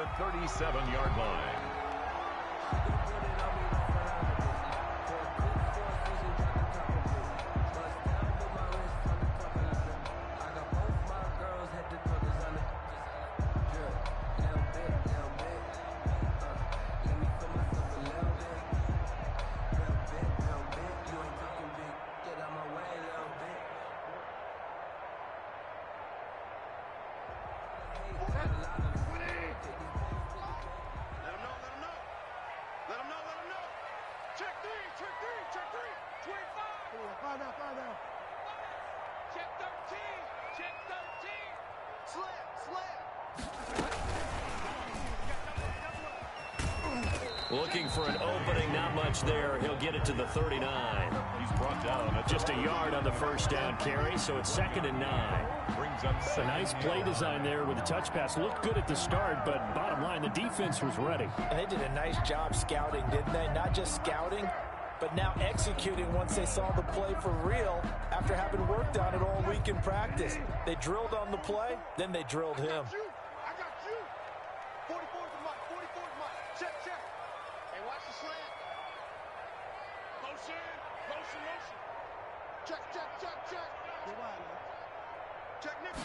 the 37-yard line. Looking for an opening, not much there. He'll get it to the 39. He's brought down just a yard on the first down carry, so it's 2nd and 9. Brings up a nice play design there with the touch pass. Looked good at the start, but bottom line, the defense was ready. And they did a nice job scouting, didn't they? Not just scouting, but now executing once they saw the play for real after having worked on it all week in practice. They drilled on the play, then they drilled him. I got you. 44's the mark. 44's mark. Check. Hey, watch the slant. Motion. Check. Get wide, man. Check, Nick.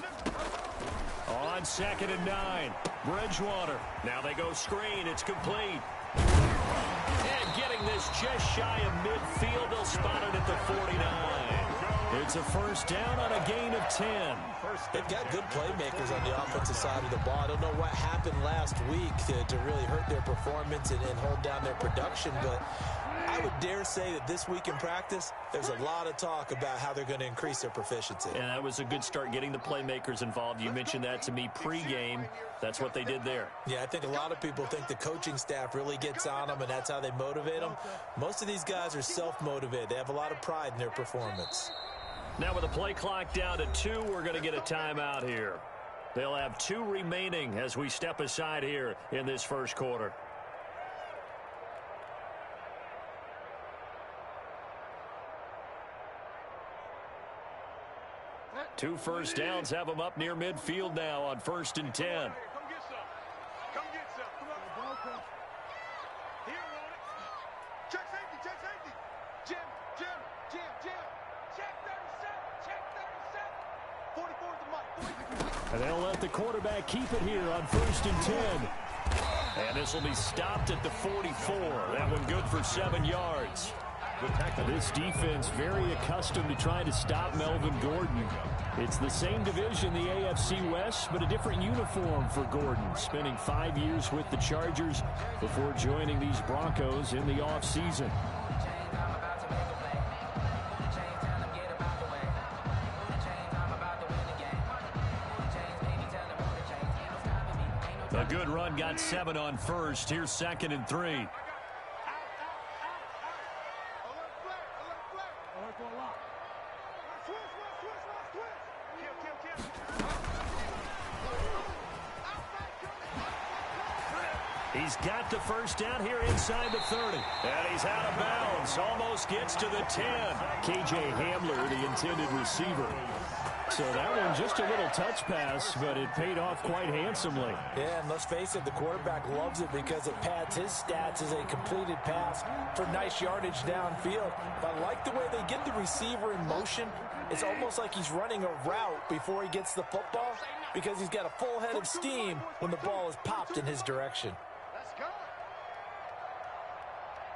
On 2nd and 9, Bridgewater. Now they go screen. It's complete. And getting this just shy of midfield, they'll spot it at the 49. It's a first down on a gain of 10. They've got good playmakers on the offensive side of the ball. I don't know what happened last week to really hurt their performance and hold down their production, but I would dare say that this week in practice, there's a lot of talk about how they're going to increase their proficiency. And that was a good start getting the playmakers involved. You mentioned that to me pregame. That's what they did there. Yeah, I think a lot of people think the coaching staff really gets on them, and that's how they motivate them. Most of these guys are self-motivated. They have a lot of pride in their performance. Now with the play clock down to 2, we're going to get a timeout here. They'll have 2 remaining as we step aside here in this first quarter. Two first downs have them up near midfield now on 1st and 10. Come get some. Come on. Here, want it. Check safety. Jim. Check 37. 44's the mark. And they'll let the quarterback keep it here on 1st and 10. And this will be stopped at the 44. That one good for 7 yards. This defense very accustomed to trying to stop Melvin Gordon. It's the same division, the AFC West, but a different uniform for Gordon, spending 5 years with the Chargers before joining these Broncos in the offseason. A good run got 7 on 1st. Here's 2nd and 3. He's got the first down here inside the 30. And he's out of bounds. Almost gets to the 10. KJ Hamler, the intended receiver. So that one just a little touch pass, but it paid off quite handsomely. Yeah, and let's face it, the quarterback loves it because it pads his stats as a completed pass for nice yardage downfield. But I like the way they get the receiver in motion. It's almost like he's running a route before he gets the football because he's got a full head of steam when the ball is popped in his direction. Let's go.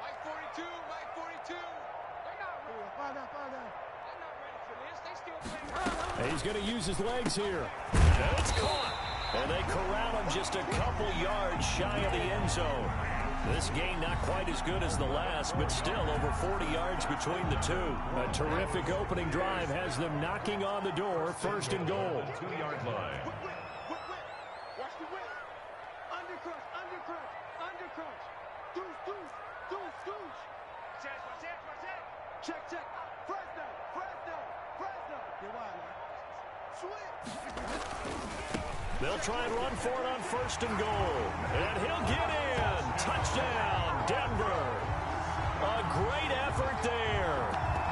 Mike 42. They're not ready. Find out. They're not ready for this. They still playing. And he's going to use his legs here. And it's caught. And they corral him just a couple yards shy of the end zone. This game not quite as good as the last, but still over 40 yards between the two. A terrific opening drive has them knocking on the door, 1st and goal. 2-yard line. Watch the whip. Undercrunch. Deuce. Check. Fresno. Get wide, man. Switch. They'll try and run for it on 1st and goal. And he'll get in. Touchdown, Denver. A great effort there.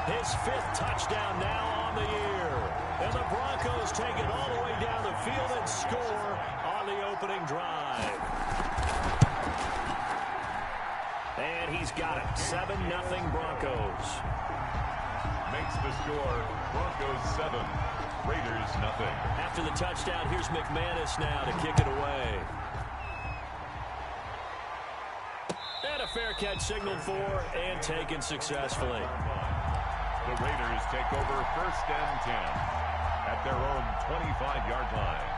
His 5th touchdown now on the year. And the Broncos take it all the way down the field and score on the opening drive. he's got it. 7-0 Broncos. Makes the score Broncos 7, Raiders 0. After the touchdown, here's McManus now to kick it away. And a fair catch signaled for and taken successfully. The Raiders take over 1st and 10 at their own 25-yard line.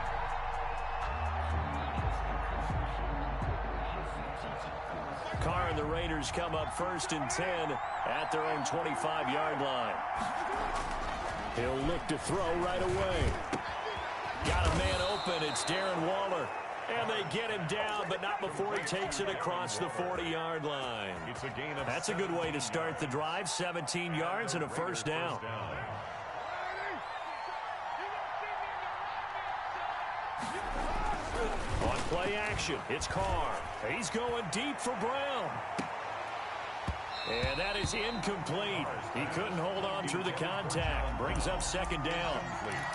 Carr and the Raiders come up 1st and 10 at their own 25-yard line. He'll look to throw right away. Got a man open. It's Darren Waller. And they get him down, but not before he takes it across the 40-yard line. It's a gain of That's a good way to start the drive. 17 yards and a first down. On play action, it's Carr. He's going deep for Brown. And that is incomplete. He couldn't hold on through the contact. Brings up 2nd down.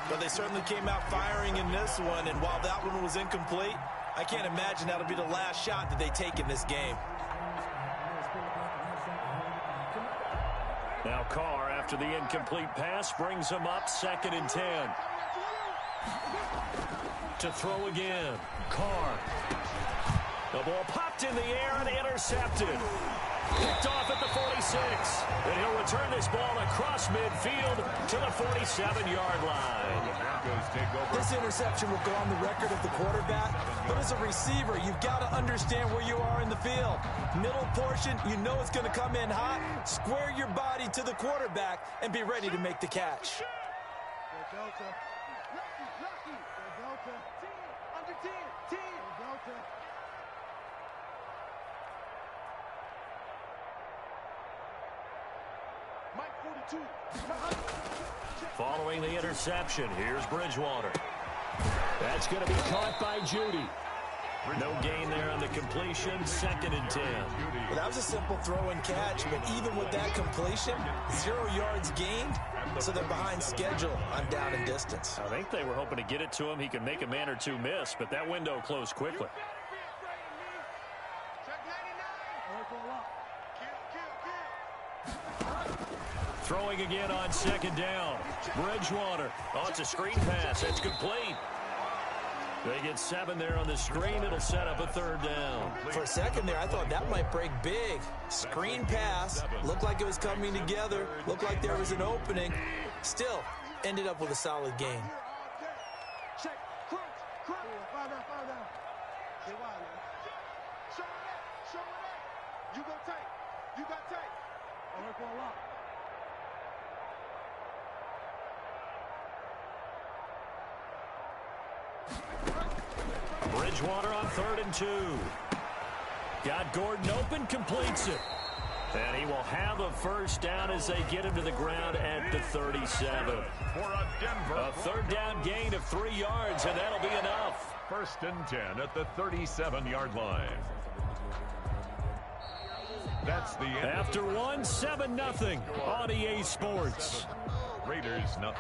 But they certainly came out firing in this one, and while that one was incomplete, I can't imagine that'll be the last shot that they take in this game. Now Carr, after the incomplete pass, brings him up 2nd and 10. To throw again. Carr. The ball popped in the air and intercepted. Picked off at the 46. And he'll return this ball across midfield to the 47-yard line. This interception will go on the record of the quarterback, but as a receiver, you've got to understand where you are in the field. Middle portion, you know it's going to come in hot. Square your body to the quarterback and be ready to make the catch. Under 10. Mike 42. Following the interception, here's Bridgewater. That's going to be caught by Judy. No gain there on the completion. 2nd and 10. Well, that was a simple throw and catch, but even with that completion, 0 yards gained, so they're behind schedule on down and distance. I think they were hoping to get it to him. He could make a man or two miss, but that window closed quickly. Throwing again on 2nd down. Bridgewater. Oh, it's a screen pass. That's complete. They get 7 there on the screen. It'll set up a 3rd down. For a second there, I thought that might break big. Screen pass. Looked like it was coming together. Looked like there was an opening. Still, ended up with a solid gain. Check. Crunch. Fall down. Stay wide, man. Show it. You go tight. You got tight. All right, for a lot. Bridgewater on 3rd and 2. Got Gordon open, completes it. And he will have a first down as they get him to the ground at the 37. For a Denver. A 3rd down gain of 3 yards, and that'll be enough. 1st and 10 at the 37-yard line. That's the end. After 7-0 on EA Sports. Raiders 0.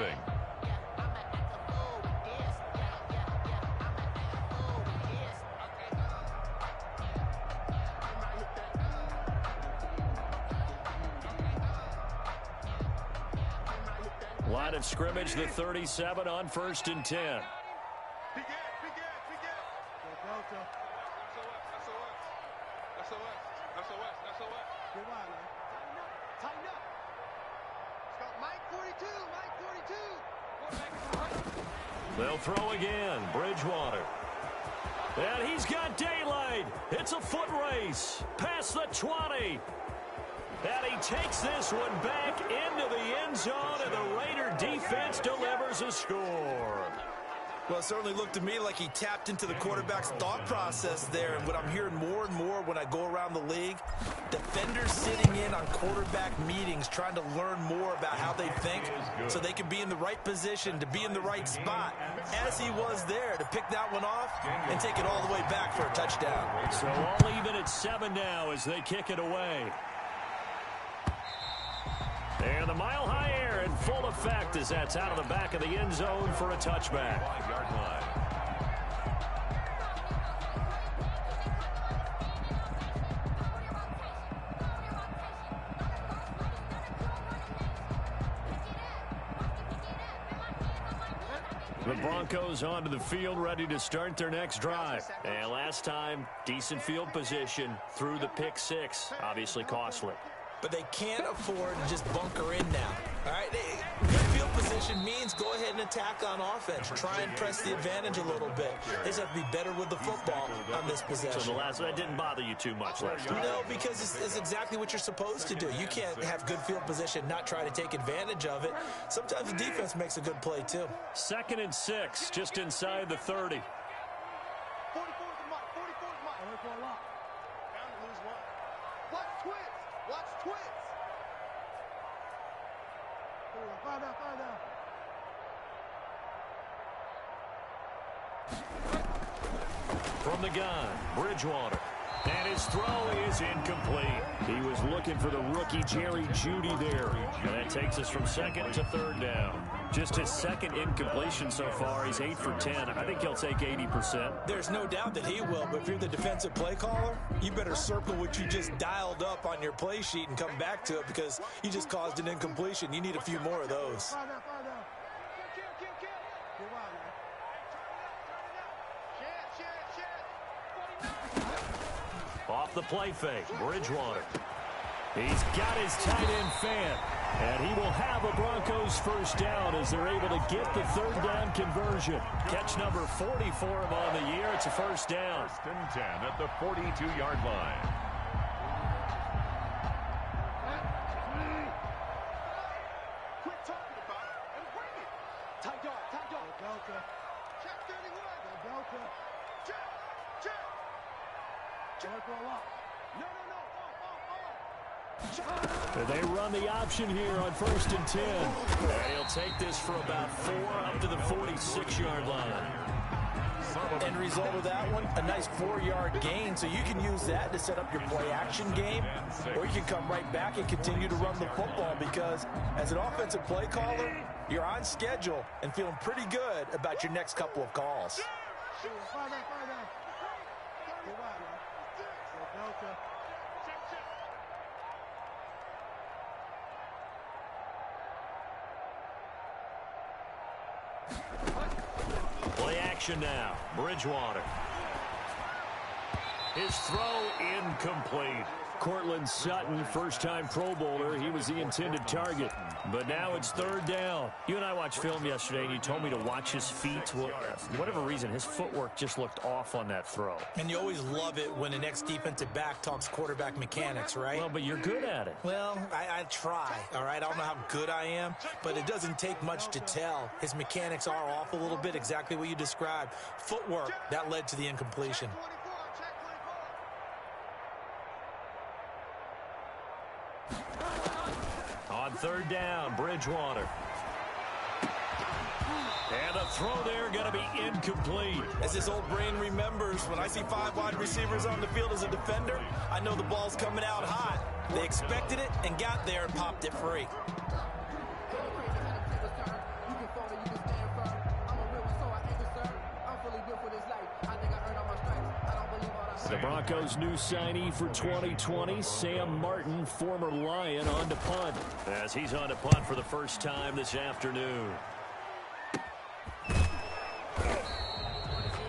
Line of scrimmage, the 37 on 1st and 10. Be good. Stay wide, man. Tighten up. Let's go. Mike 42. They'll throw again. Bridgewater. And he's got daylight. It's a foot race. Past the 20. And he takes this one back into the end zone, and the Raider defense delivers a score. Well, it certainly looked to me like he tapped into the quarterback's thought process there. And what I'm hearing more and more when I go around the league, defenders sitting in on quarterback meetings trying to learn more about how they think so they can be in the right position to be in the right spot, as he was there to pick that one off and take it all the way back for a touchdown. So all even at 7 now as they kick it away. And the mile-high air in full effect as that's out of the back of the end zone for a touchback. 5-yard line. The Broncos onto the field, ready to start their next drive. And last time, decent field position through the pick six. Obviously costly. But they can't afford to just bunker in now. All right, good field position means go ahead and attack on offense. Try and press the advantage a little bit. They just have to be better with the football on this possession. So that didn't bother you too much last time? No, because it's exactly what you're supposed to do. You can't have good field position, not try to take advantage of it. Sometimes the defense makes a good play, too. 2nd and 6, just inside the 30. 44's the mark. 44's the mark. I heard for a lot. Bound to lose one. Watch twins. Watch twins. Find out. From the gun, Bridgewater. And his throw is incomplete. He was looking for the rookie Jerry Jeudy there. And that takes us from 2nd to 3rd down. Just his 2nd incompletion so far. He's 8 for 10. I think he'll take 80%. There's no doubt that he will, but if you're the defensive play caller, you better circle what you just dialed up on your play sheet and come back to it because you just caused an incompletion. You need a few more of those. Find out. Get wild, man. Off the play fake, Bridgewater. He's got his tight end fan. And he will have a Broncos first down as they're able to get the 3rd down conversion. Catch number 40 for him on the year. It's a first down. 1st and 10 at the 42-yard line. Quit talking about it and bring it. Tight dog. Delta. Check 31. Delta. Check. For a lot. No. They run the option here on 1st and 10. And he'll take this for about 4 up to the 46-yard line. End result of that one, a nice 4-yard gain, so you can use that to set up your play-action game, or you can come right back and continue to run the football because as an offensive play caller, you're on schedule and feeling pretty good about your next couple of calls. Find out. Get wild, man. Delta. Play action now. Bridgewater. His throw incomplete. Cortland Sutton, first-time Pro Bowler. He was the intended target. But now it's 3rd down. You and I watched film yesterday, and you told me to watch his feet. Well, for whatever reason, his footwork just looked off on that throw. And you always love it when an ex-defensive back talks quarterback mechanics, right? Well, but you're good at it. Well, I try, all right? I don't know how good I am, but it doesn't take much to tell. His mechanics are off a little bit, exactly what you described. Footwork, that led to the incompletion. On 3rd down, Bridgewater. And a throw there going to be incomplete. As his old brain remembers, when I see 5 wide receivers on the field as a defender, I know the ball's coming out hot. They expected it and got there and popped it free. The Broncos' new signee for 2020, Sam Martin, former Lion, on to punt. As he's on to punt for the first time this afternoon.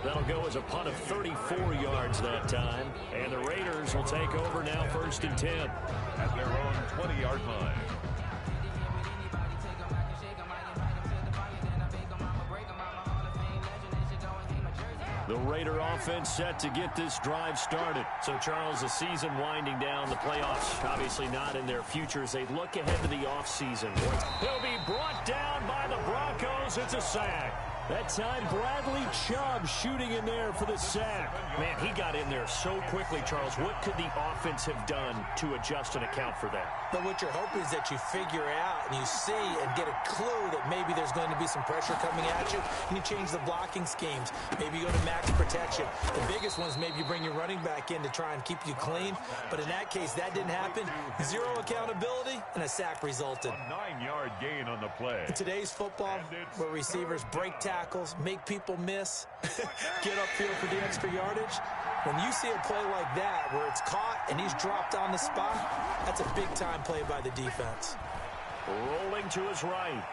That'll go as a punt of 34 yards that time. And the Raiders will take over now 1st and 10. At their own 20-yard line. The Raider offense set to get this drive started. So, Charles, the season winding down, the playoffs obviously not in their future as they look ahead to the offseason. He'll be brought down by the Broncos. It's a sack. That time, Bradley Chubb shooting in there for the sack. Man, he got in there so quickly, Charles. What could the offense have done to adjust and account for that? But what you're hoping is that you figure out and you see and get a clue that maybe there's going to be some pressure coming at you, and you change the blocking schemes. Maybe you go to max protection. The biggest one is maybe you bring your running back in to try and keep you clean. But in that case, that didn't happen. 0 accountability, and a sack resulted. A 9-yard gain on the play. In today's football, where receivers break tackles, make people miss, get upfield for the extra yardage, when you see a play like that where it's caught and he's dropped on the spot, that's a big-time play by the defense. Rolling to his right.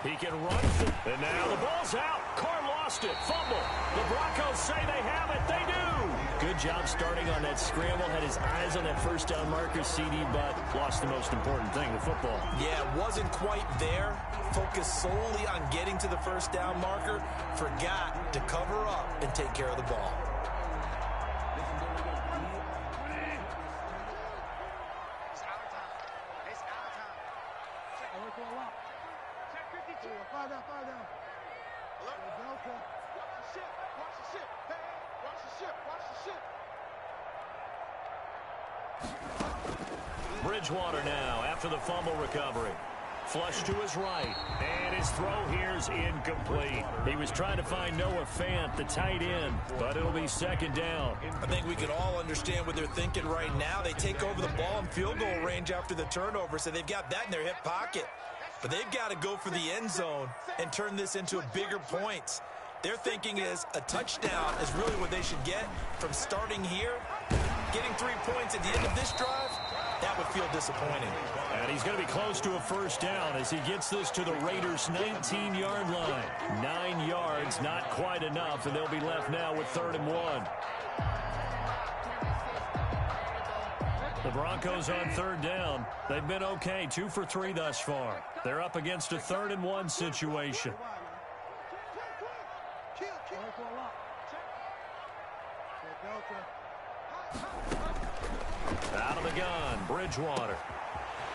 He can run. And now the ball's out. Carr lost it. Fumble. The Broncos say they have it. They do. Good job starting on that scramble. Had his eyes on that first down marker, CD, but lost the most important thing, the football. Yeah, wasn't quite there. Focused solely on getting to the first down marker. Forgot to cover up and take care of the ball. Bridgewater now after the fumble recovery. Flush to his right. And his throw here's incomplete. He was trying to find Noah Fant, the tight end, but it'll be second down. I think we can all understand what they're thinking right now. They take over the ball in field goal range after the turnover, so they've got that in their hip pocket. But they've got to go for the end zone and turn this into a bigger points. Their thinking is a touchdown is really what they should get from starting here. Getting 3 points at the end of this drive, that would feel disappointing. And he's going to be close to a first down as he gets this to the Raiders' 19-yard line. 9 yards, not quite enough, and they'll be left now with 3rd and 1. The Broncos on 3rd down. They've been okay, 2 for 3 thus far. They're up against a 3rd and 1 situation. Out of the gun, Bridgewater.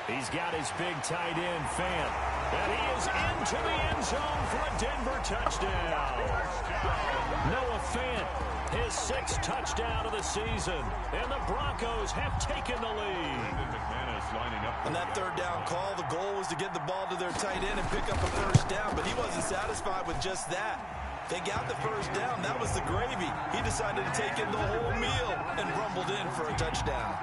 He's got his big tight end, Fant. And he is into the end zone for a Denver touchdown. Noah Fant, his 6th touchdown of the season. And the Broncos have taken the lead. On that 3rd down call, the goal was to get the ball to their tight end and pick up a first down, but he wasn't satisfied with just that. They got the first down. That was the gravy. He decided to take in the whole meal and rumbled in for a touchdown.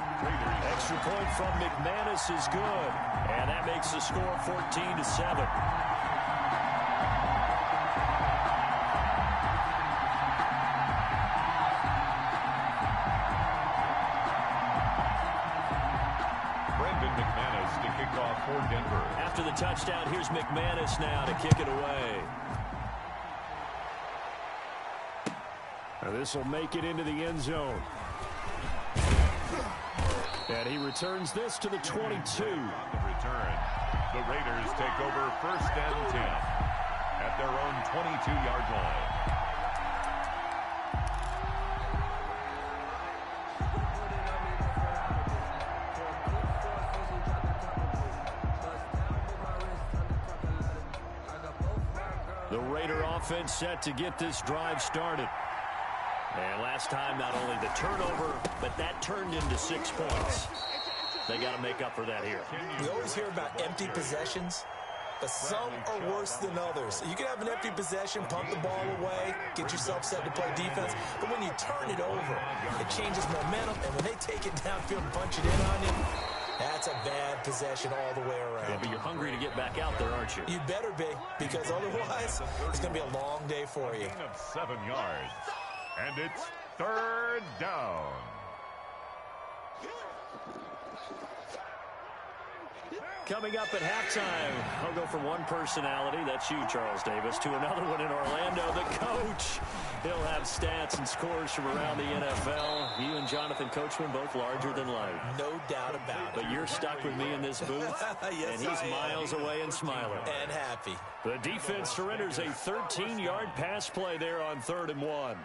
Extra point from McManus is good. And that makes the score 14-7. McManus to kick off for Denver. After the touchdown, here's McManus now to kick it away. This will make it into the end zone. And he returns this to the 22. On the return, the Raiders take over 1st and 10 at their own 22-yard line. The Raider offense set to get this drive started. And last time, not only the turnover, but that turned into 6 points. They got to make up for that here. We always hear about empty possessions, but some are worse than others. You can have an empty possession, pump the ball away, get yourself set to play defense, but when you turn it over, it changes momentum, and when they take it downfield and punch it in on you, that's a bad possession all the way around. Yeah, but you're hungry to get back out there, aren't you? You better be, because otherwise, it's going to be a long day for you. Of 7 yards. And it's 3rd down. Coming up at halftime, I'll go from one personality, that's you, Charles Davis, to another one in Orlando, the coach. He'll have stats and scores from around the NFL. You and Jonathan Coachman, both larger than life. No doubt about it. But you're stuck with me in this booth, yes, and he's miles away and smiling. And happy. The defense surrenders a 13-yard pass play there on 3rd and 1.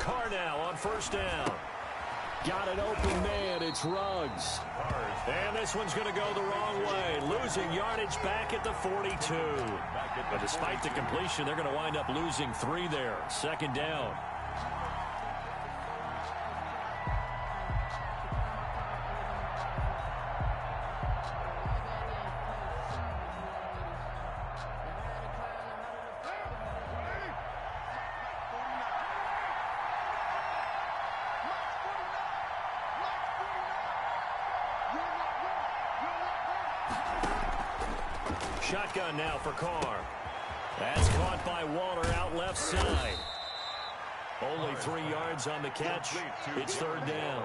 Carr now on 1st down. Got an open man. It's Ruggs. And this one's going to go the wrong way. Losing yardage back at the 42. But despite the completion, they're going to wind up losing 3 there. 2nd down. Shotgun now for Carr. That's caught by Waller out left side. Only 3 yards on the catch. It's third down.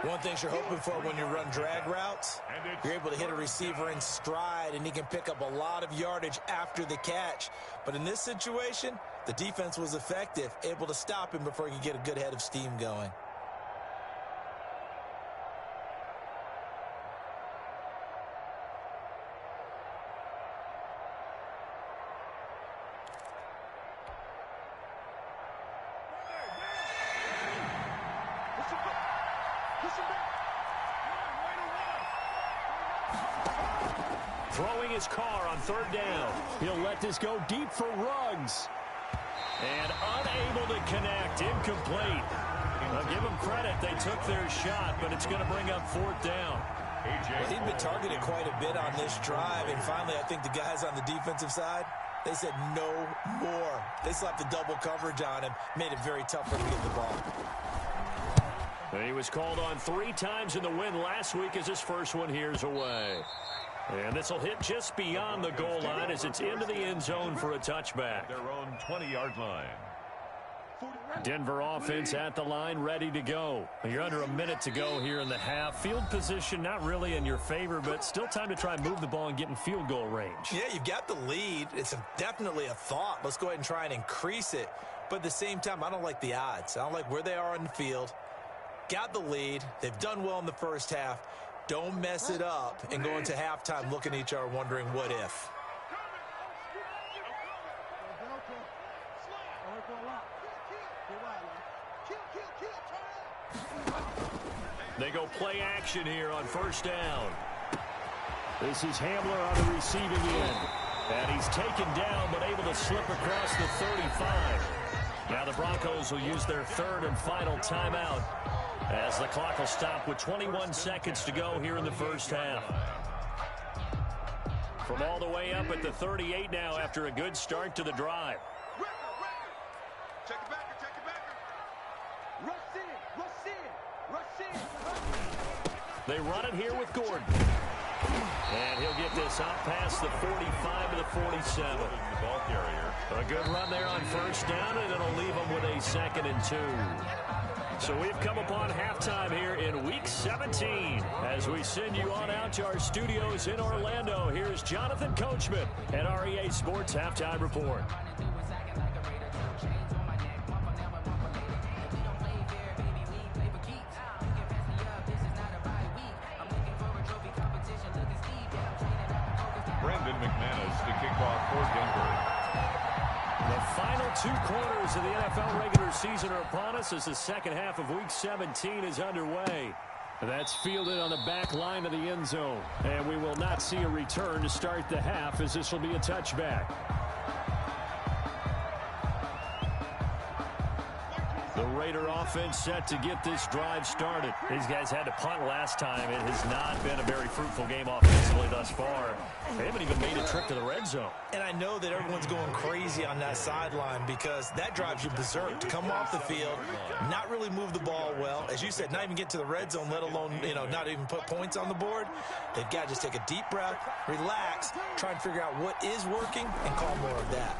One thing you're hoping for when you run drag routes, you're able to hit a receiver in stride, and he can pick up a lot of yardage after the catch. But in this situation, the defense was effective, able to stop him before he could get a good head of steam going. Throwing his car on third down. He'll let this go deep for Ruggs. And unable to connect. Incomplete. I'll give them credit. They took their shot, but it's going to bring up fourth down. Well, he'd been targeted quite a bit on this drive, and finally I think the guys on the defensive side, they said no more. They slapped the double coverage on him, made it very tough for him to get the ball. He was called on 3 times in the win last week as his first one here's away. And this will hit just beyond the goal line as it's into the end zone for a touchback. Their own 20-yard line. Denver offense at the line, ready to go. You're under a minute to go here in the half. Field position not really in your favor, but still time to try and move the ball and get in field goal range. Yeah, you've got the lead. It's definitely a thought. Let's go ahead and try and increase it. But at the same time, I don't like the odds. I don't like where they are on the field. Got the lead. They've done well in the first half. Don't mess it up and go into halftime looking at each other wondering what if. They go play action here on first down. This is Hamler on the receiving end. And he's taken down but able to slip across the 35. Now the Broncos will use their third and final timeout as the clock will stop with 21 seconds to go here in the first half. From all the way up at the 38 now after a good start to the drive. Check it back, check it back. Rush in. They run it here with Gordon. And he'll get this out past the 45 to the 47. The ball carrier. A good run there on first down, and it'll leave them with a 2nd and 2. So we've come upon halftime here in Week 17. As we send you on out to our studios in Orlando, here's Jonathan Coachman at REA Sports Halftime Report. Brandon McManus to kick off for Denver. The final 2 quarters of the NFL regular season are upon us as the second half of Week 17 is underway. That's fielded on the back line of the end zone. And we will not see a return to start the half as this will be a touchback. The Raider offense set to get this drive started. These guys had to punt last time. It has not been a very fruitful game offensively thus far. They haven't even made a trip to the red zone. And I know that everyone's going crazy on that sideline because that drives you berserk to come off the field, not really move the ball well. As you said, not even get to the red zone, let alone, not even put points on the board. They've got to just take a deep breath, relax, try and figure out what is working, and call more of that.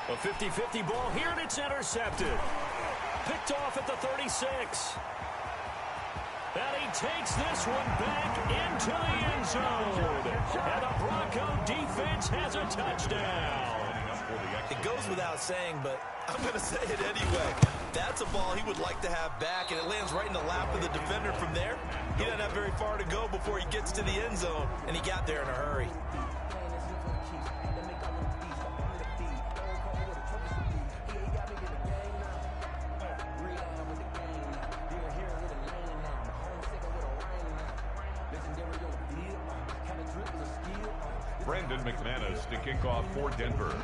A 50-50 ball here, and it's intercepted. Picked off at the 36. And he takes this one back into the end zone. And the Bronco defense has a touchdown. It goes without saying, but I'm going to say it anyway. That's a ball he would like to have back, and it lands right in the lap of the defender from there. He doesn't have very far to go before he gets to the end zone, and he got there in a hurry. Brandon McManus to kick off for Denver.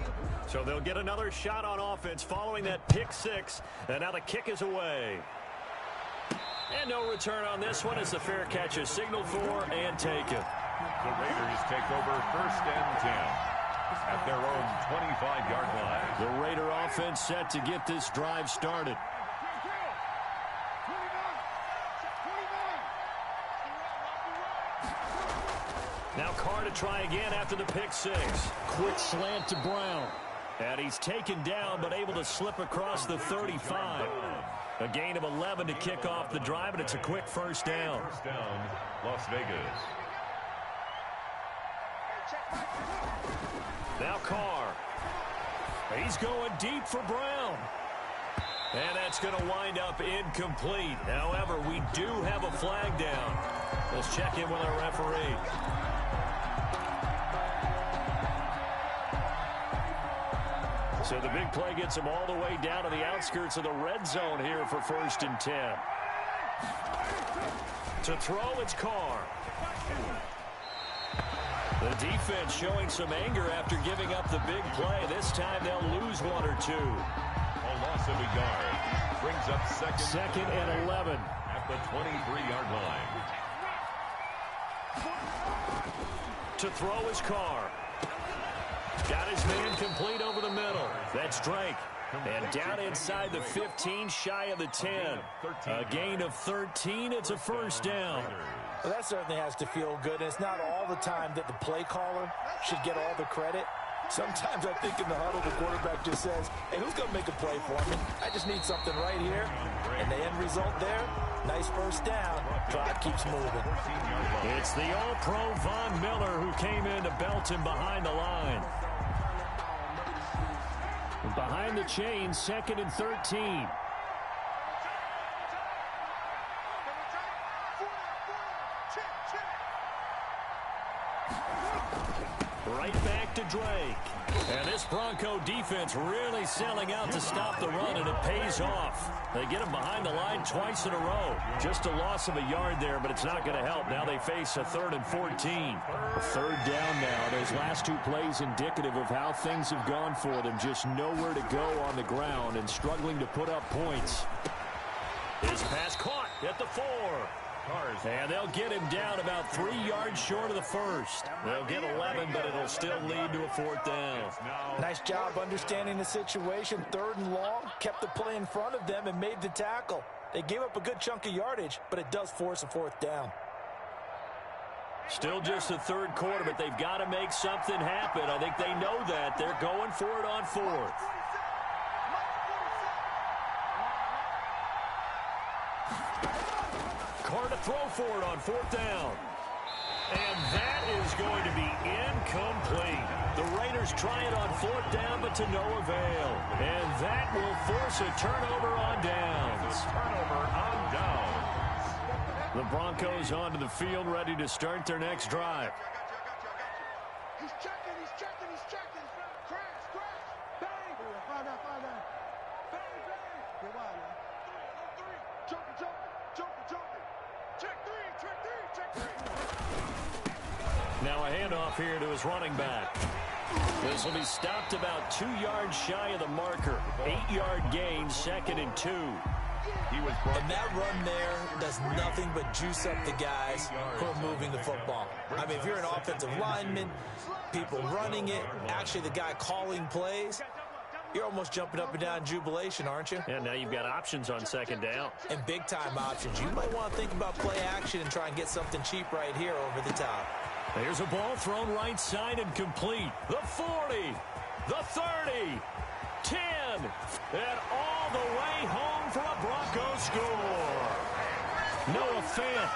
So they'll get another shot on offense following that pick 6. And now the kick is away. And no return on this one as the fair catch is signaled for and taken. The Raiders take over 1st and 10 at their own 25-yard line. The Raider offense set to get this drive started. Now Carr to try again after the pick 6. Quick slant to Brown. And he's taken down but able to slip across the 35. A gain of 11 to kick off the drive, and it's a quick first down. First down, Las Vegas. Now Carr. He's going deep for Brown. And that's going to wind up incomplete. However, we do have a flag down. Let's check in with our referee. So the big play gets him all the way down to the outskirts of the red zone here for 1st and 10. To throw, it's Carr. The defense showing some anger after giving up the big play. This time they'll lose 1 or 2. A loss of a yard. Brings up second and 11. At the 23-yard line. To throw is Carr. Got his man complete over the middle. That's Drake. And down inside the 15, shy of the 10. A gain of 13. It's a first down. Well, that certainly has to feel good. And it's not all the time that the play caller should get all the credit. Sometimes I think in the huddle, the quarterback just says, hey, who's going to make a play for me? I just need something right here. And the end result there, nice first down. Drive keeps moving. It's the All-Pro Von Miller who came in to belt him behind the line. Behind the chain, 2nd and 13. Right back to Drake. And this Bronco defense really selling out to stop the run, and it pays off. They get him behind the line twice in a row. Just a loss of a yard there, but it's not going to help. Now they face a 3rd and 14. A 3rd down now. Those last 2 plays indicative of how things have gone for them. Just nowhere to go on the ground and struggling to put up points. His pass caught at the 4. And they'll get him down about 3 yards short of the first. They'll get 11, but it'll still lead to a 4th down. Nice job understanding the situation. 3rd and long, kept the play in front of them and made the tackle. They gave up a good chunk of yardage, but it does force a 4th down. Still just the 3rd quarter, but they've got to make something happen. I think they know that. They're going for it on 4th. Carr to throw for it on 4th down. And that is going to be incomplete. The Raiders try it on 4th down, but to no avail. And that will force a turnover on downs. The Broncos onto the field, ready to start their next drive. He's checking. Crash. Bang. Find out. Bang. Get wild, man. Jumping. Check three. Now a handoff here to his running back. This will be stopped about 2 yards shy of the marker. 8-yard gain, 2nd and 2. And that run there does nothing but juice up the guys who are moving the football. I mean, if you're an offensive lineman, people running it, actually the guy calling plays, you're almost jumping up and down in jubilation, aren't you? And now you've got options on 2nd down. And big-time options. You might want to think about play action and try and get something cheap right here over the top. Here's a ball thrown right side and complete. The 40, the 30, 10, and all the way home for a Bronco score. Noah Fant,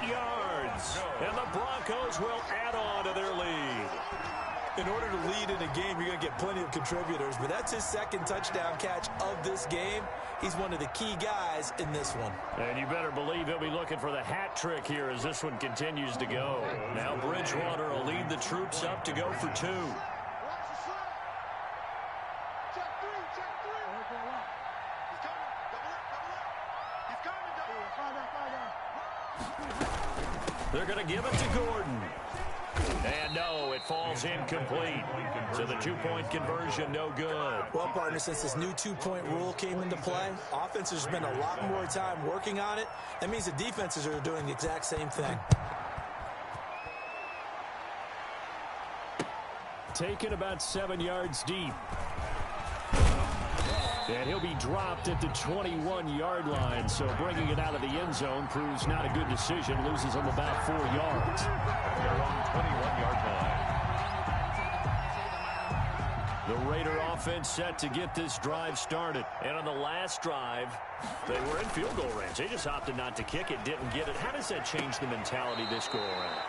88 yards, and the Broncos will add on to their lead. In order to lead in a game, you're going to get plenty of contributors, but that's his 2nd touchdown catch of this game. He's one of the key guys in this one. And you better believe he'll be looking for the hat trick here as this one continues to go. Now Bridgewater will lead the troops up to go for 2. They're going to give it to Gordon. And no, it falls incomplete. So the 2-point conversion, no good. Well, partner, since this new 2-point rule came into play, offense has spent a lot more time working on it. That means the defenses are doing the exact same thing. Taken about 7 yards deep. And he'll be dropped at the 21-yard line, so bringing it out of the end zone proves not a good decision. Loses him about 4 yards. Their own 21-yard line. The Raider offense set to get this drive started. And on the last drive, they were in field goal range. They just opted not to kick it, didn't get it. How does that change the mentality this go around?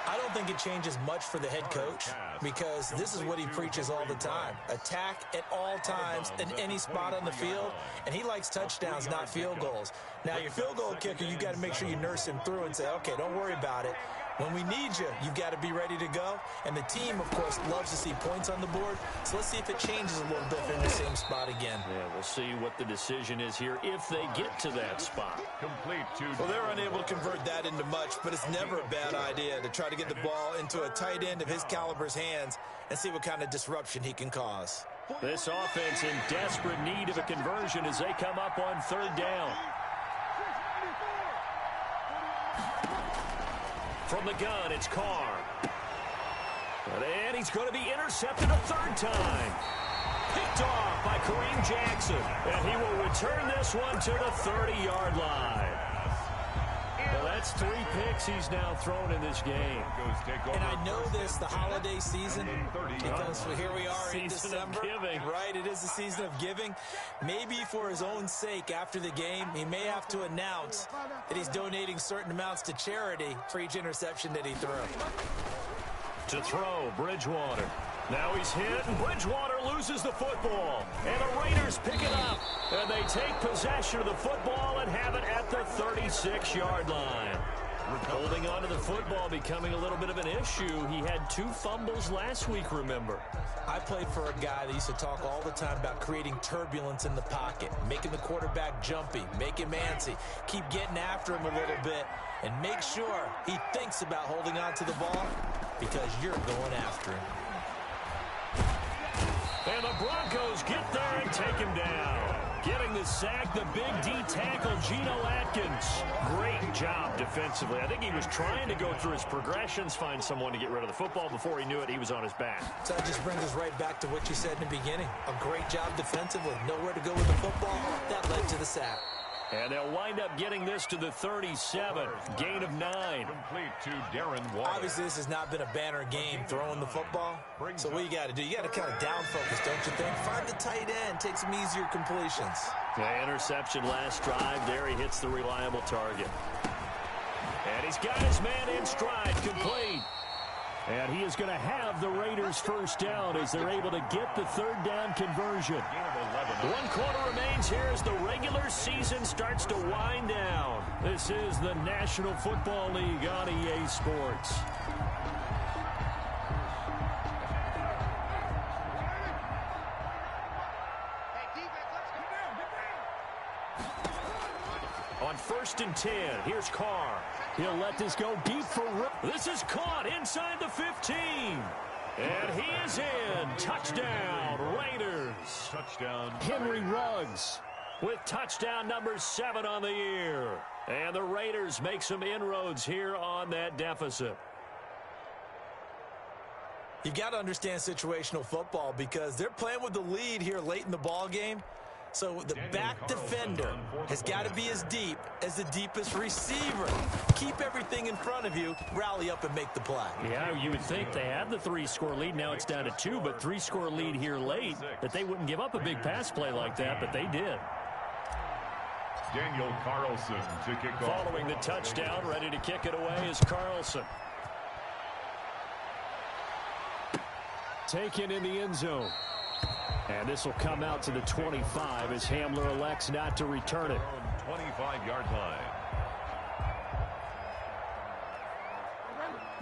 I don't think it changes much for the head coach because this is what he preaches all the time. Attack at all times in any spot on the field, and he likes touchdowns, not field goals. Now, your field goal kicker, you got to make sure you nurse him through and say, okay, don't worry about it. When we need you, you've got to be ready to go. And the team, of course, loves to see points on the board. So let's see if it changes a little bit in the same spot again. Yeah, we'll see what the decision is here if they get to that spot. Complete to... Well, they're unable to convert that into much, but it's never a bad idea to try to get the ball into a tight end of his caliber's hands and see what kind of disruption he can cause. This offense in desperate need of a conversion as they come up on third down. From the gun, it's Carr. And he's going to be intercepted a third time. Picked off by Kareem Jackson. And he will return this one to the 30-yard line. Well, that's 3 picks he's now thrown in this game. And I know this, the holiday season, because here we are in December. Right, it is the season of giving. Maybe for his own sake after the game, he may have to announce that he's donating certain amounts to charity for each interception that he threw. To throw, Bridgewater. Now he's hit, and Bridgewater loses the football. And the Raiders pick it up. And they take possession of the football and have it at the 36-yard line. Holding on to the football becoming a little bit of an issue. He had 2 fumbles last week, remember. I played for a guy that used to talk all the time about creating turbulence in the pocket, making the quarterback jumpy, make him antsy, keep getting after him a little bit, and make sure he thinks about holding on to the ball because you're going after him. And the Broncos get there and take him down. Getting the sack, the big D tackle, Geno Atkins. Great job defensively. I think he was trying to go through his progressions, find someone to get rid of the football. Before he knew it, he was on his back. So that just brings us right back to what you said in the beginning. A great job defensively. Nowhere to go with the football. That led to the sack. And they'll wind up getting this to the 37. Gain of 9. Complete to Darren Waller. Obviously, this has not been a banner game throwing the football. So what you got to do, you got to kind of down focus, don't you think? Find the tight end, take some easier completions. The interception last drive. There he hits the reliable target. And he's got his man in stride, complete. And he is going to have the Raiders first down as they're able to get the third down conversion. 1 quarter remains here as the regular season starts to wind down. This is the National Football League on EA Sports. On 1st and 10, here's Carr. He'll let this go deep for... This is caught inside the 15. And he is in. Touchdown, Raiders. Touchdown. Henry Ruggs with touchdown number 7 on the year. And the Raiders make some inroads here on that deficit. You've got to understand situational football because they're playing with the lead here late in the ball game. So the back defender has got to be as deep as the deepest receiver. Keep everything in front of you, rally up and make the play. Yeah, you would think they had the 3-score lead. Now it's down to 2, but 3-score lead here late, that they wouldn't give up a big pass play like that, but they did. Daniel Carlson to kick off. Following the touchdown, ready to kick it away is Carlson. Taken in the end zone. And this will come out to the 25 as Hamler elects not to return it. 25-yard line.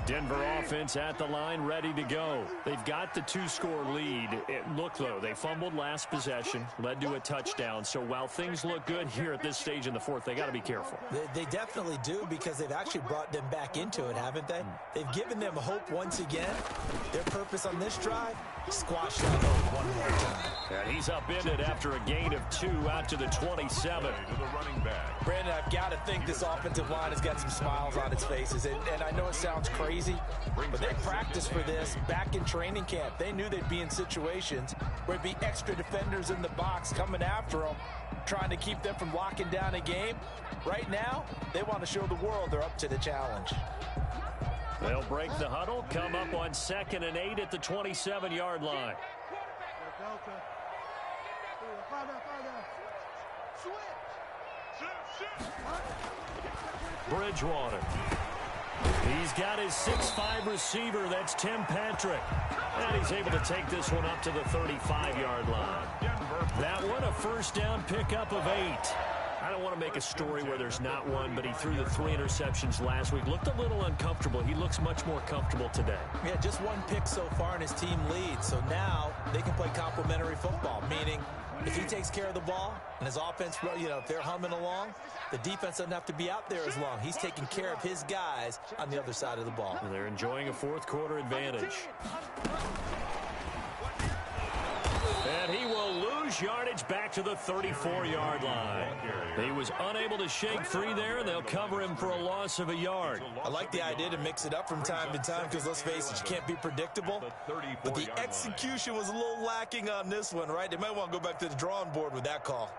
Denver offense at the line, ready to go. They've got the 2-score lead. Look, though, they fumbled last possession, led to a touchdown. So while things look good here at this stage in the 4th, they got to be careful. They definitely do because they've actually brought them back into it, haven't they? They've given them hope once again. Their purpose on this drive, squash that hope one more time. And he's upended after a gain of 2 out to the 27. To the running back. Brandon, I've got to think this offensive line has got some smiles on its faces. And I know it sounds crazy, but they practiced for this back in training camp. They knew they'd be in situations where there'd be extra defenders in the box coming after them, trying to keep them from locking down a game. Right now, they want to show the world they're up to the challenge. They'll break the huddle, come up on 2nd and 8 at the 27-yard line. Delta. Find out. Switch. Bridgewater. He's got his 6'5 receiver. That's Tim Patrick. And he's able to take this one up to the 35-yard line. That one a first down pickup of 8. I don't want to make a story where there's not one, but he threw the 3 interceptions last week. Looked a little uncomfortable. He looks much more comfortable today. Yeah, just one pick so far and his team leads. So now they can play complementary football, meaning if he takes care of the ball and his offense, if they're humming along, the defense doesn't have to be out there as long. He's taking care of his guys on the other side of the ball. And they're enjoying a fourth quarter advantage. And he will lose yardage back to the 34-yard line. He was unable to shake free there, and they'll cover him for a loss of a yard. I like the idea to mix it up from time to time because, let's face it, you can't be predictable. But the execution was a little lacking on this one, right? They might want to go back to the drawing board with that call.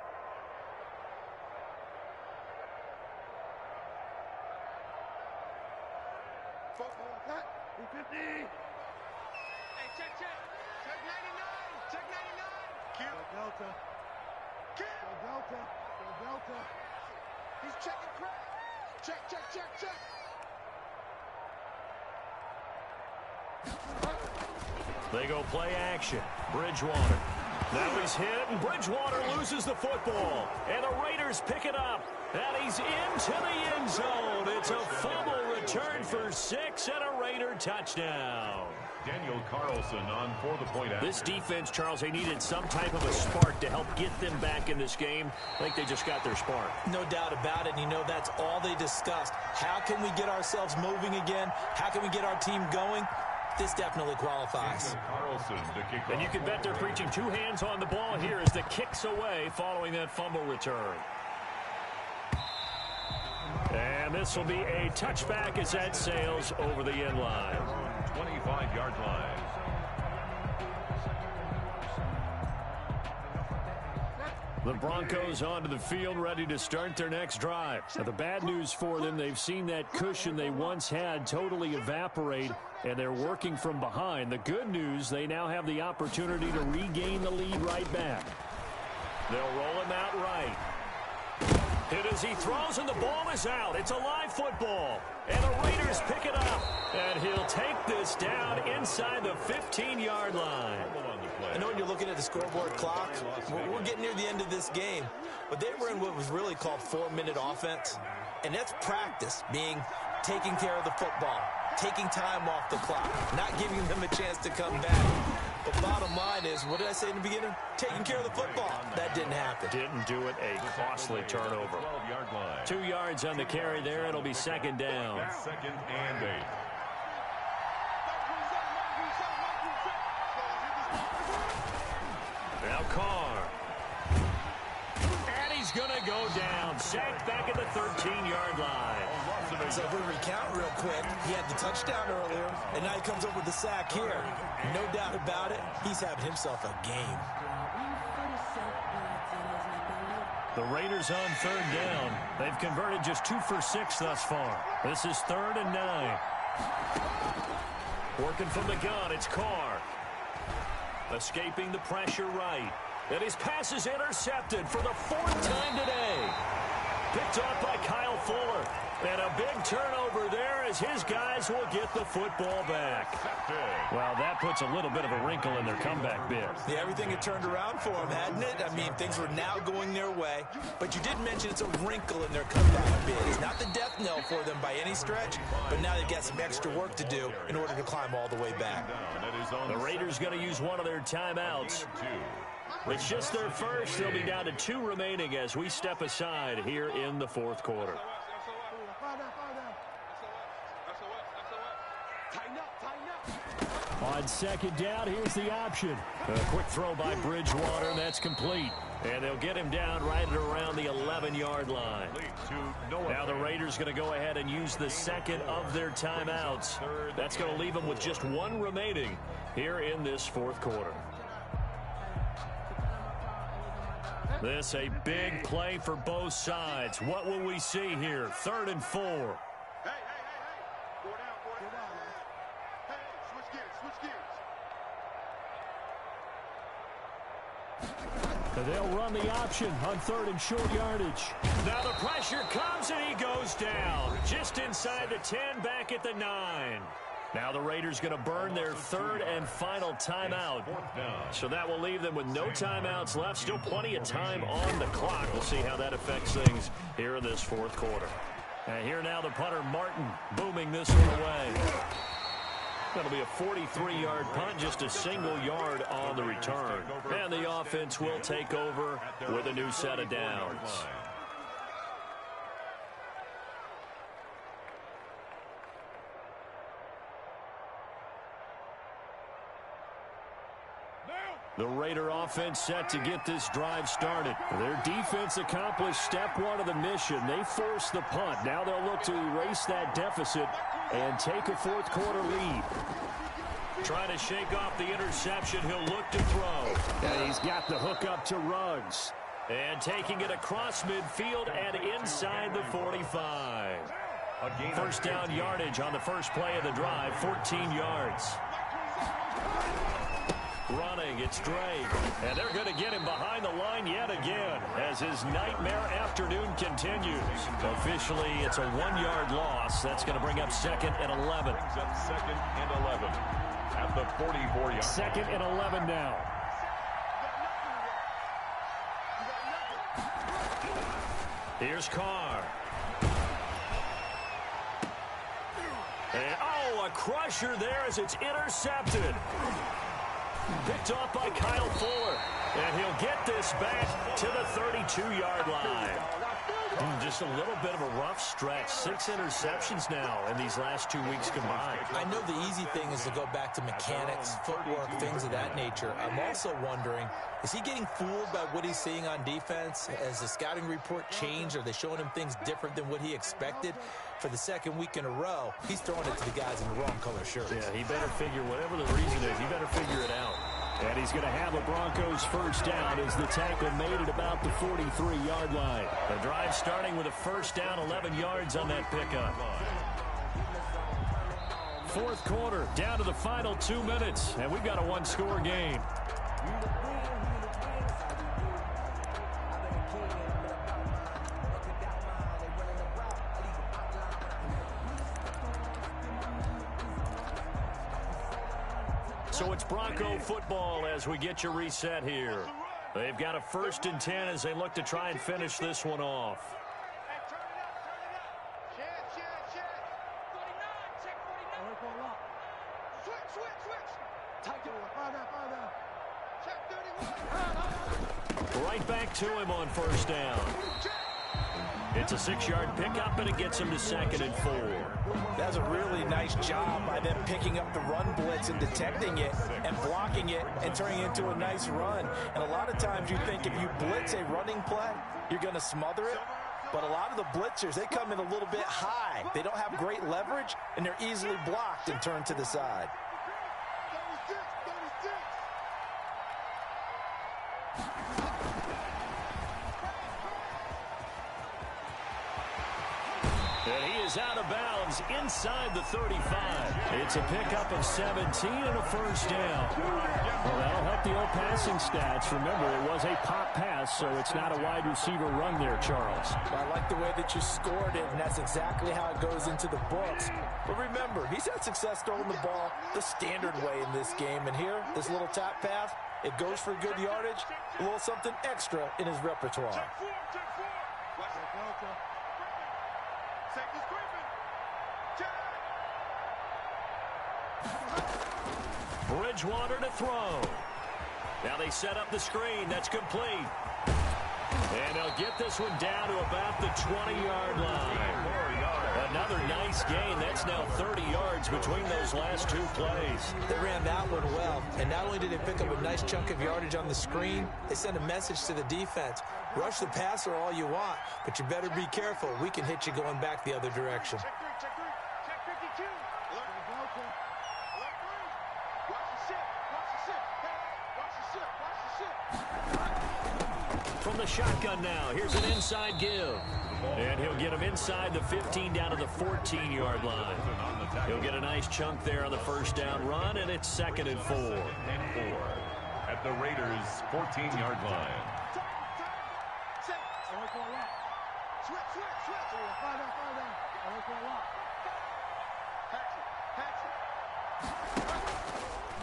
Delta. He's checking crack. Check. They go play action. Bridgewater. Now he's hit, and Bridgewater loses the football. And the Raiders pick it up. And he's into the end zone. It's a fumble return for 6 and a Raider touchdown. Daniel Carlson on for the point after. This defense, Charles, they needed some type of a spark to help get them back in this game. I think they just got their spark. No doubt about it. And that's all they discussed. How can we get ourselves moving again? How can we get our team going? This definitely qualifies. And you can bet they're preaching 2 hands on the ball here as the kick's away following that fumble return. And this will be a touchback as that sails over the end line. 25-yard line. The Broncos onto the field ready to start their next drive. Now, the bad news for them, they've seen that cushion they once had totally evaporate, and they're working from behind. The good news, they now have the opportunity to regain the lead right back. They'll roll him out right. Hit as he throws, and the ball is out. It's a live football, and the Raiders pick it up. And he'll take this down inside the 15-yard line. I know when you're looking at the scoreboard clock, we're getting near the end of this game, but they were in what was really called 4-minute offense, and that's practice, being taking care of the football, taking time off the clock, not giving them a chance to come back. But bottom line is, what did I say in the beginning? Taking care of the football. That didn't happen. Didn't do it. A costly turnover. 2 yards on the carry there. It'll be second down. 2nd and 8. Now Carr. And he's going to go down. Sacked back at the 13-yard line. So if we recount real quick, he had the touchdown earlier, and now he comes up with the sack here. No doubt about it, he's having himself a game. The Raiders on 3rd down. They've converted just 2 for 6 thus far. This is 3rd and 9. Working from the gun, it's Carr. Escaping the pressure right. And his pass is intercepted for the 4th time today. Picked off by Kyle Fuller. And a big turnover there as his guys will get the football back. Well, that puts a little bit of a wrinkle in their comeback bid. Yeah, everything had turned around for them, hadn't it? I mean, things were now going their way. But you did mention it's a wrinkle in their comeback bid. It's not the death knell for them by any stretch, but now they've got some extra work to do in order to climb all the way back. The Raiders going to use one of their timeouts. It's just their first. They'll be down to 2 remaining as we step aside here in the 4th quarter. On 2nd down, here's the option. A quick throw by Bridgewater, and that's complete. And they'll get him down right at around the 11-yard line. Now the Raiders going to go ahead and use the 2nd of their timeouts. That's going to leave them with just 1 remaining here in this 4th quarter. This a big play for both sides. What will we see here? 3rd and 4. Hey. Go down. Hey, switch gears. They'll run the option on 3rd and short yardage. Now the pressure comes and he goes down. Just inside the 10, back at the 9. Now the Raiders going to burn their 3rd and final timeout. So that will leave them with no timeouts left. Still plenty of time on the clock. We'll see how that affects things here in this 4th quarter. And here now the punter, Martin, booming this one away. That'll be a 43-yard punt, just a single yard on the return. And the offense will take over with a new set of downs. The Raider offense set to get this drive started. Their defense accomplished step 1 of the mission. They forced the punt. Now they'll look to erase that deficit and take a 4th quarter lead. Trying to shake off the interception. He'll look to throw. And he's got the hook up to Ruggs. And taking it across midfield and inside the 45. First down yardage on the first play of the drive, 14 yards. Running, it's Drake. And they're going to get him behind the line yet again as his nightmare afternoon continues. Officially, it's a 1-yard loss. That's going to bring up 2nd and 11. Brings up 2nd and 11 at the 44-yard. 2nd and 11 now. Here's Carr. And, a crusher there as it's intercepted. Picked off by Kyle Fuller. And he'll get this back to the 32-yard line. Just a little bit of a rough stretch. 6 interceptions now in these last 2 weeks combined. I know the easy thing is to go back to mechanics, footwork, things of that nature. I'm also wondering, is he getting fooled by what he's seeing on defense? Has the scouting report changed? Are they showing him things different than what he expected? For the 2nd week in a row, he's throwing it to the guys in the wrong color shirts. Yeah, he better figure, whatever the reason is, he better figure it out. And he's going to have a Broncos first down as the tackle made it about the 43-yard line. The drive starting with a first down, 11 yards on that pickup. 4th quarter, down to the final 2 minutes, and we've got a 1-score game. So it's Bronco football as we get you reset here. They've got a 1st and 10 as they look to try and finish this one off. Right back to him on first down. It's a 6-yard pickup, and it gets him to 2nd and 4. That's a really nice job by them picking up the run blitz and detecting it and blocking it and turning it into a nice run. And a lot of times you think if you blitz a running play, you're going to smother it. But a lot of the blitzers, they come in a little bit high. They don't have great leverage, and they're easily blocked and turned to the side. And he is out of bounds inside the 35. It's a pickup of 17 and a first down. Well, that'll help the old passing stats. Remember, it was a pop pass, so it's not a wide receiver run there, Charles. I like the way that you scored it, and that's exactly how it goes into the books. But remember, he's had success throwing the ball the standard way in this game. And here, this little tap pass, it goes for good yardage, a little something extra in his repertoire. Bridgewater to throw. Now they set up the screen. That's complete. And they'll get this one down to about the 20-yard line. Another nice gain. That's now 30 yards between those last 2 plays. They ran that one well, and not only did they pick up a nice chunk of yardage on the screen, they sent a message to the defense. Rush the passer all you want, but you better be careful. We can hit you going back the other direction. From the shotgun now, here's an inside give. And he'll get him inside the 15 down to the 14-yard line. He'll get a nice chunk there on the first down run, and it's 2nd and 4. at the Raiders' 14-yard line.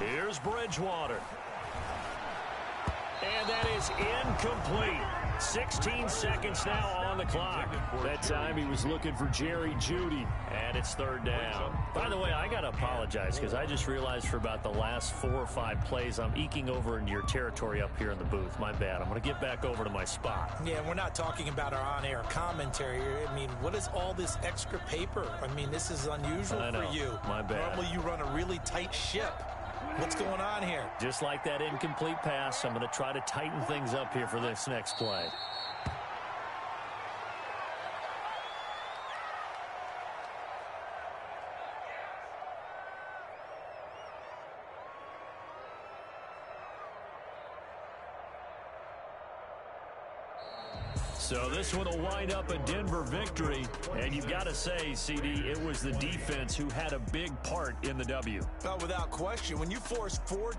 Here's Bridgewater. And that is incomplete. 16 seconds now on the clock. That time he was looking for Jerry Jeudy. And it's third down. By the way, I got to apologize because I just realized for about the last 4 or 5 plays, I'm eking over into your territory up here in the booth. My bad. I'm going to get back over to my spot. Yeah, we're not talking about our on-air commentary here. I mean, what is all this extra paper? I mean, this is unusual for you. My bad. Normally you run a really tight ship. What's going on here? Just like that incomplete pass, I'm going to try to tighten things up here for this next play. So this one will wind up a Denver victory. And you've got to say, CD, it was the defense who had a big part in the W. Well, without question, when you force 4